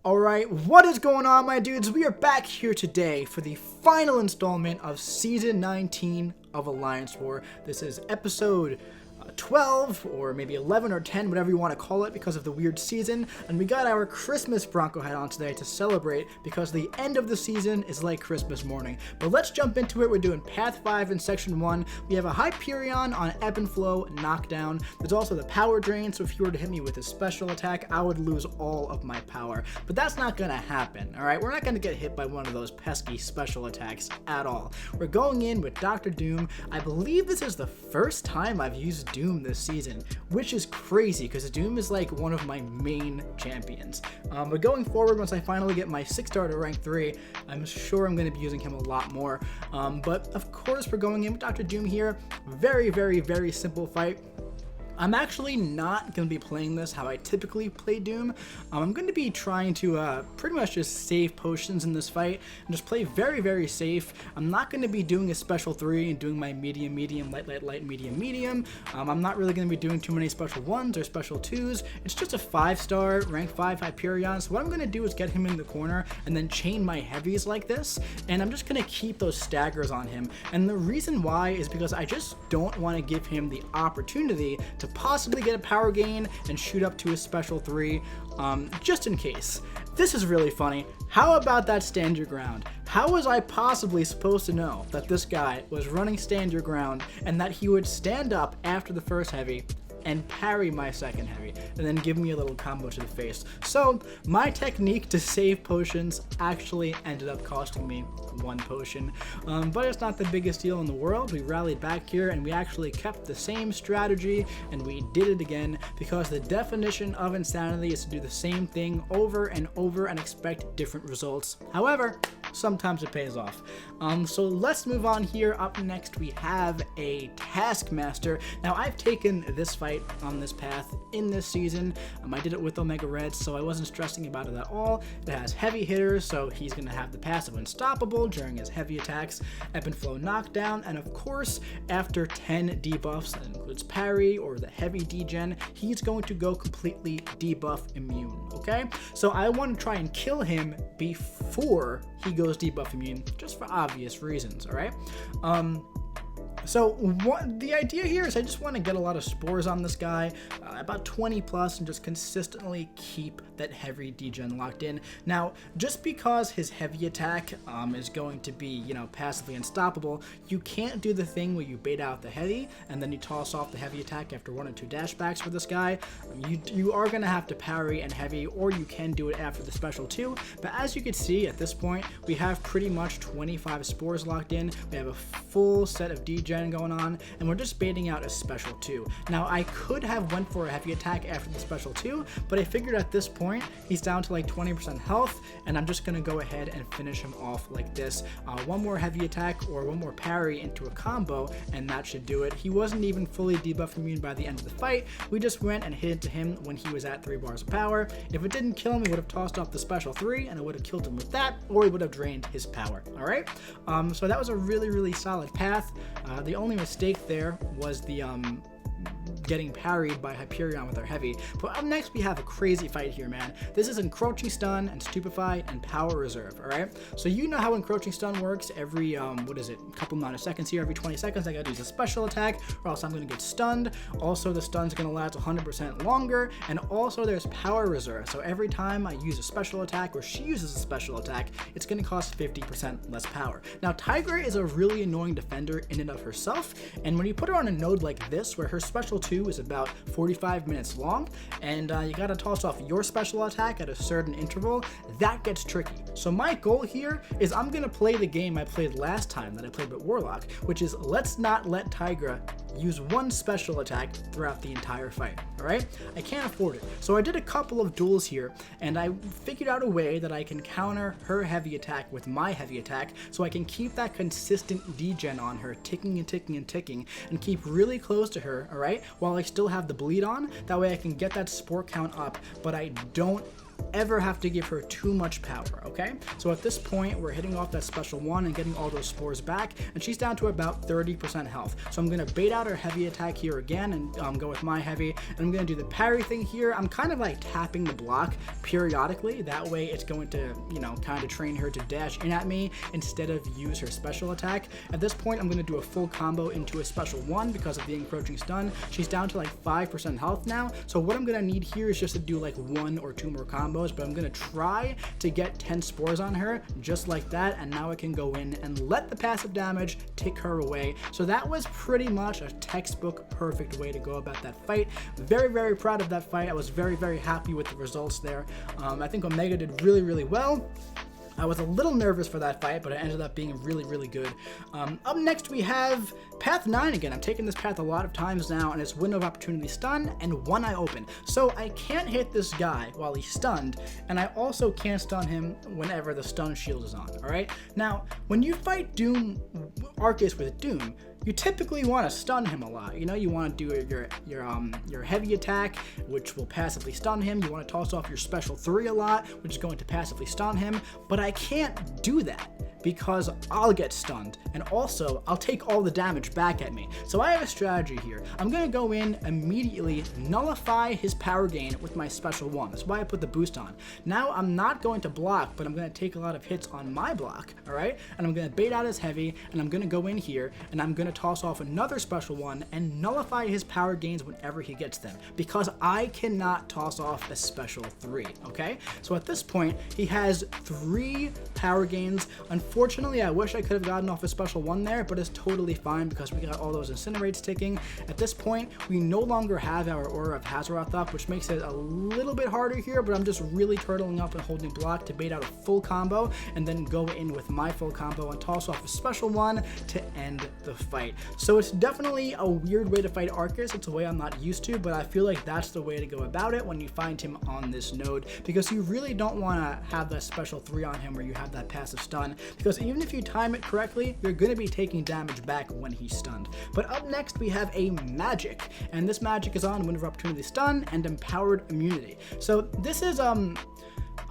Alright, what is going on, my dudes? We are back here today for the final installment of Season 19 of Alliance War. This is episode 12, or maybe 11 or 10, whatever you want to call it, because of the weird season. And we got our Christmas Bronco hat on today to celebrate, because the end of the season is like Christmas morning. But let's jump into it. We're doing Path 5 in Section 1. We have a Hyperion on Ebb and Flow knockdown. There's also the power drain, so if you were to hit me with a special attack, I would lose all of my power. But that's not going to happen, alright? We're not going to get hit by one of those pesky special attacks at all. We're going in with Dr. Doom. I believe this is the first time I've used Doom this season, which is crazy because Doom is like one of my main champions. But going forward, once I finally get my 6-star to rank 3, I'm sure I'm going to be using him a lot more. But of course, we're going in with Dr. Doom here. Very, very, very simple fight. I'm actually not going to be playing this how I typically play Doom. I'm going to be trying to pretty much just save potions in this fight and just play very, very safe. I'm not going to be doing a special 3 and doing my medium, medium, light, light, light, medium, medium. I'm not really going to be doing too many special 1s or special 2s. It's just a 5-star, rank 5 Hyperion. So what I'm going to do is get him in the corner and then chain my heavies like this. And I'm just going to keep those staggers on him. And the reason why is because I just don't want to give him the opportunity to possibly get a power gain and shoot up to a special 3, just in case. This is really funny. How about that stand your ground? How was I possibly supposed to know that this guy was running stand your ground and that he would stand up after the first heavy and parry my second heavy, and then give me a little combo to the face? So my technique to save potions actually ended up costing me 1 potion, but it's not the biggest deal in the world. We rallied back here and we actually kept the same strategy and we did it again, because the definition of insanity is to do the same thing over and over and expect different results. However, sometimes it pays off. So let's move on here. Up next we have a Taskmaster. Now I've taken this fight on this path in this season. I did it with Omega Red, so I wasn't stressing about it at all. It has heavy hitters, so he's going to have the passive Unstoppable during his heavy attacks, Ebb and Flow knockdown, and of course after 10 debuffs, that includes parry or the heavy degen, he's going to go completely debuff immune, okay? So I want to try and kill him before he goes debuff immune, just for obvious reasons, alright? So the idea here is I just want to get a lot of spores on this guy, about 20 plus, and just consistently keep that heavy degen locked in. Now, just because his heavy attack is going to be, you know, passively unstoppable, you can't do the thing where you bait out the heavy and then you toss off the heavy attack after 1 or 2 dashbacks for this guy. You are going to have to parry and heavy, or you can do it after the special 2. But as you can see at this point, we have pretty much 25 spores locked in. We have a full set of degen going on, and we're just baiting out a special 2. Now I could have went for a heavy attack after the special 2, but I figured at this point he's down to like 20% health, and I'm just gonna go ahead and finish him off like this. 1 more heavy attack or 1 more parry into a combo, and that should do it. He wasn't even fully debuff immune by the end of the fight. We just went and hit into him when he was at 3 bars of power. If it didn't kill him, we would have tossed off the special 3 and I would have killed him with that, or he would have drained his power. Alright, so that was a really, really solid path. The only mistake there was the getting parried by Hyperion with our heavy. But up next we have a crazy fight here, man. This is Encroaching Stun and Stupefy and Power Reserve, alright? So you know how Encroaching Stun works. Every, couple amount of seconds here, every 20 seconds I gotta use a special attack or else I'm gonna get stunned. Also, the stun's gonna last 100% longer, and also there's Power Reserve. So every time I use a special attack or she uses a special attack, it's gonna cost 50% less power. Now, Tigra is a really annoying defender in and of herself, and when you put her on a node like this, where her special 2 is about 45 minutes long, and you gotta toss off your special attack at a certain interval, that gets tricky. So my goal here is I'm gonna play the game I played last time that I played with Warlock, which is let's not let Tigra use 1 special attack throughout the entire fight, alright? I can't afford it. So I did a couple of duels here, and I figured out a way that I can counter her heavy attack with my heavy attack, so I can keep that consistent degen on her, ticking and ticking and ticking, and keep really close to her, alright, while I still have the bleed on. That way I can get that spore count up, but I don't ever have to give her too much power, okay? So at this point, we're hitting off that special one and getting all those spores back, and she's down to about 30% health. So I'm going to bait out her heavy attack here again and go with my heavy, and I'm going to do the parry thing here. I'm kind of like tapping the block periodically. That way it's going to, you know, kind of train her to dash in at me instead of use her special attack. At this point, I'm going to do a full combo into a special one because of the encroaching stun. She's down to like 5% health now. So what I'm going to need here is just to do like 1 or 2 more combos, but I'm going to try to get 10 spores on her just like that. And now I can go in and let the passive damage take her away. So that was pretty much a textbook perfect way to go about that fight. Very, very proud of that fight. I was very, very happy with the results there. I think Omega did really, really well. I was a little nervous for that fight, but it ended up being really, really good. Up next, we have Path 9 again. I'm taking this path a lot of times now, and it's Window of Opportunity Stun and One Eye Open. So I can't hit this guy while he's stunned, and I also can't stun him whenever the stun shield is on, all right? Now, when you fight Arcus with Doom, you typically want to stun him a lot. You know, you want to do your heavy attack, which will passively stun him. You want to toss off your special 3 a lot, which is going to passively stun him. But I can't do that because I'll get stunned, and also I'll take all the damage back at me. So I have a strategy here. I'm going to go in immediately, nullify his power gain with my special 1. That's why I put the boost on. Now I'm not going to block, but I'm going to take a lot of hits on my block, all right? And I'm going to bait out his heavy, and I'm going to go in here, and I'm going to toss off another special 1 and nullify his power gains whenever he gets them, because I cannot toss off a special 3, okay? So at this point, he has 3 power gains. Unfortunately, I wish I could have gotten off a special 1 there, but it's totally fine because we got all those incinerates ticking. At this point, we no longer have our Aura of Hazaroth up, which makes it a little bit harder here, but I'm just really turtling up and holding block to bait out a full combo and then go in with my full combo and toss off a special 1 to end the fight. So it's definitely a weird way to fight Arcus. It's a way I'm not used to, but I feel like that's the way to go about it when you find him on this node, because you really don't want to have that special 3 on him where you have that passive stun, because even if you time it correctly, you're going to be taking damage back when he's stunned. But up next, we have a Magik, and this Magik is on Window of Opportunity Stun and Empowered Immunity. So this is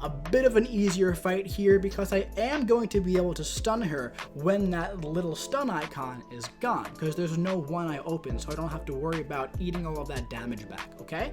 a bit of an easier fight here because I am going to be able to stun her when that little stun icon is gone, because there's no One Eye Open, so I don't have to worry about eating all of that damage back, okay?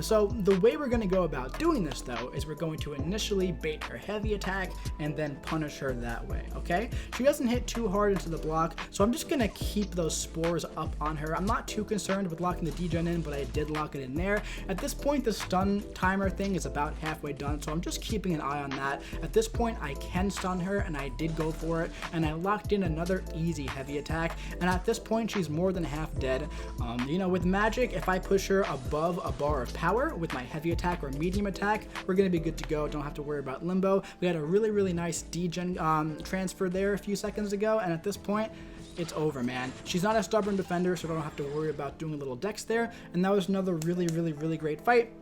So the way we're going to go about doing this, though, is we're going to initially bait her heavy attack and then punish her that way, okay? She doesn't hit too hard into the block, so I'm just going to keep those spores up on her. I'm not too concerned with locking the degen in, but I did lock it in there. At this point, the stun timer thing is about halfway done, so I'm just keeping an eye on that. At this point, I can stun her, and I did go for it, and I locked in another easy heavy attack, and at this point, she's more than half dead. You know, with Magik, if I push her above a bar of power with my heavy attack or medium attack, we're going to be good to go. Don't have to worry about limbo. We had a really, really nice degen transfer there a few seconds ago, and at this point, it's over, man. She's not a stubborn defender, so I don't have to worry about doing a little dex there, and that was another really, really, really great fight.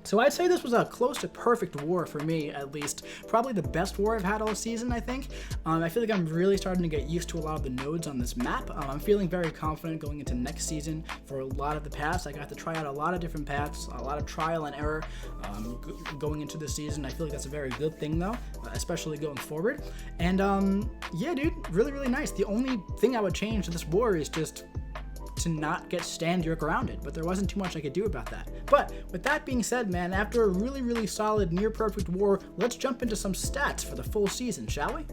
So I'd say this was a close to perfect war for me, at least. Probably the best war I've had all season, I think. I feel like I'm really starting to get used to a lot of the nodes on this map. I'm feeling very confident going into next season for a lot of the paths. I got to try out a lot of different paths, a lot of trial and error going into the season. I feel like that's a very good thing, though, especially going forward. And yeah, dude, really, really nice. The only thing I would change to this war is just to not get stand your grounded, but there wasn't too much I could do about that. But with that being said, man, after a really, really solid near perfect war, let's jump into some stats for the full season, shall we?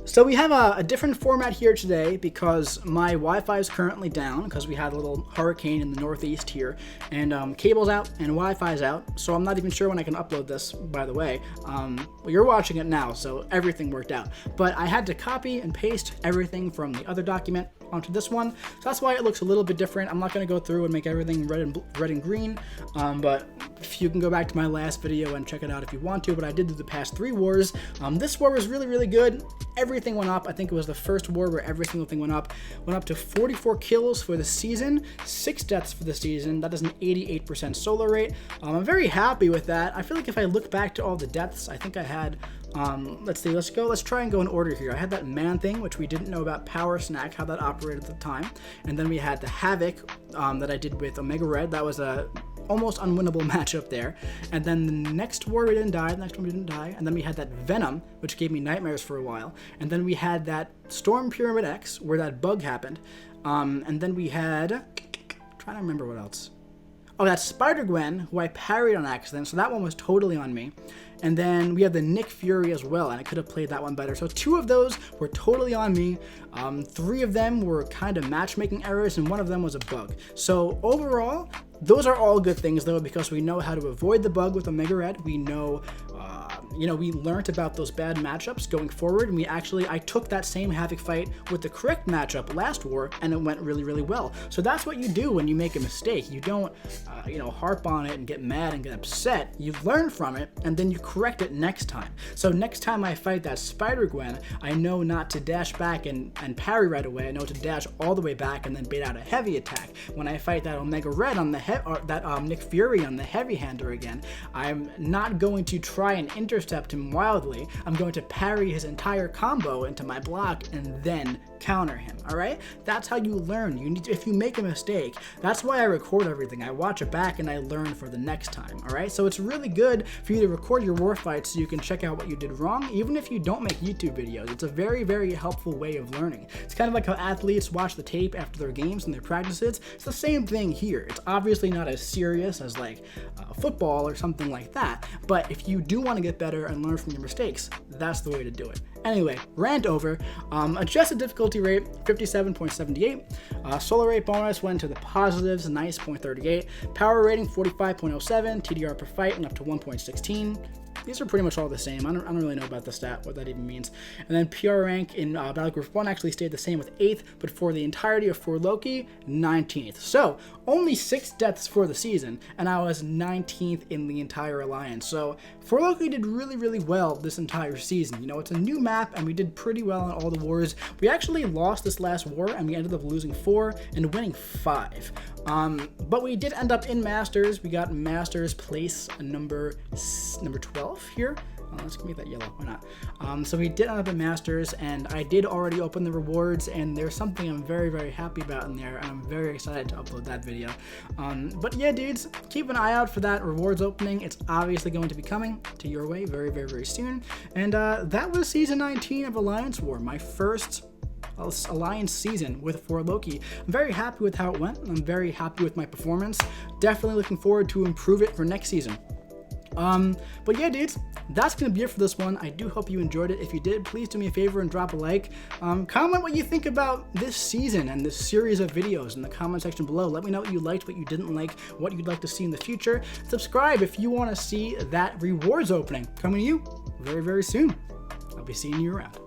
So we have a different format here today because my Wi-Fi is currently down because we had a little hurricane in the northeast here, and cable's out and Wi-Fi's out, so I'm not even sure when I can upload this, by the way. Well, you're watching it now, so everything worked out. But I had to copy and paste everything from the other document onto this one, so that's why it looks a little bit different. I'm not going to go through and make everything red and green, but if you can go back to my last video and check it out if you want to. But I did do the past 3 wars. This war was really, really good. Everything went up. I think it was the first war where every single thing went up to 44 kills for the season, 6 deaths for the season. That is an 88% solo rate. I'm very happy with that. I feel like if I look back to all the deaths, I think I had let's see, let's try and go in order here. I had that man thing, which we didn't know about Power Snack, how that operated at the time. And then we had the Havoc that I did with Omega Red. That was a almost unwinnable matchup there. And then the next war we didn't die, the next one we didn't die, and then we had that Venom, which gave me nightmares for a while, and then we had that Storm Pyramid X, where that bug happened, and then we had, trying to remember what else. Oh, that Spider-Gwen, who I parried on accident, so that one was totally on me. And then we have the Nick Fury as well, and I could have played that one better. So 2 of those were totally on me. 3 of them were kind of matchmaking errors, and 1 of them was a bug. So overall, those are all good things, though, because we know how to avoid the bug with Omega Red. We know, we learned about those bad matchups going forward, and I took that same Havoc fight with the correct matchup last war, and it went really, really well. So that's what you do when you make a mistake. You don't, harp on it and get mad and get upset. You learn from it, and then you correct it next time. So next time I fight that Spider-Gwen, I know not to dash back and parry right away. I know to dash all the way back and then bait out a heavy attack. When I fight that Omega Red on the Nick Fury on the heavy hander again, I'm not going to try and intercept him wildly. I'm going to parry his entire combo into my block and then counter him. All right, that's how you learn. If you make a mistake, that's why I record everything. I watch it back and I learn for the next time. All right, so it's really good for you to record your war fights so you can check out what you did wrong, even if you don't make YouTube videos. It's a very, very helpful way of learning. It's kind of like how athletes watch the tape after their games and their practices. It's the same thing here. It's obviously not as serious as like football or something like that, but if you do want to get better and learn from your mistakes, that's the way to do it. Anyway, rant over. Adjusted difficulty rate, 57.78. Solar rate bonus went to the positives, nice, 0.38. Power rating, 45.07. TDR per fight went up to 1.16. These are pretty much all the same. I don't really know about the stat, what that even means. And then PR rank in Battle Group 1 actually stayed the same with 8th, but for the entirety of For Loki, 19th. So, only 6 deaths for the season, and I was 19th in the entire alliance. So, For Loki did really, really well this entire season. It's a new map, and we did pretty well in all the wars. We actually lost this last war, and we ended up losing 4 and winning 5. But we did end up in Masters. We got Masters place number 12 here. Let's make that yellow, why not? So we did end up in Masters, and I did already open the rewards, and there's something I'm very, very happy about in there, and I'm very excited to upload that video. But yeah, dudes, keep an eye out for that rewards opening. It's obviously going to be coming to your way very, very, very soon. And that was Season 19 of Alliance War, my first Alliance season with For Loki. I'm very happy with how it went. I'm very happy with my performance. Definitely looking forward to improve it for next season. But yeah, dudes, that's gonna be it for this one. I do hope you enjoyed it. If you did, please do me a favor and drop a like. Comment what you think about this season and this series of videos in the comment section below. Let me know what you liked, what you didn't like, what you'd like to see in the future. Subscribe if you want to see that rewards opening coming to you very, very soon. I'll be seeing you around.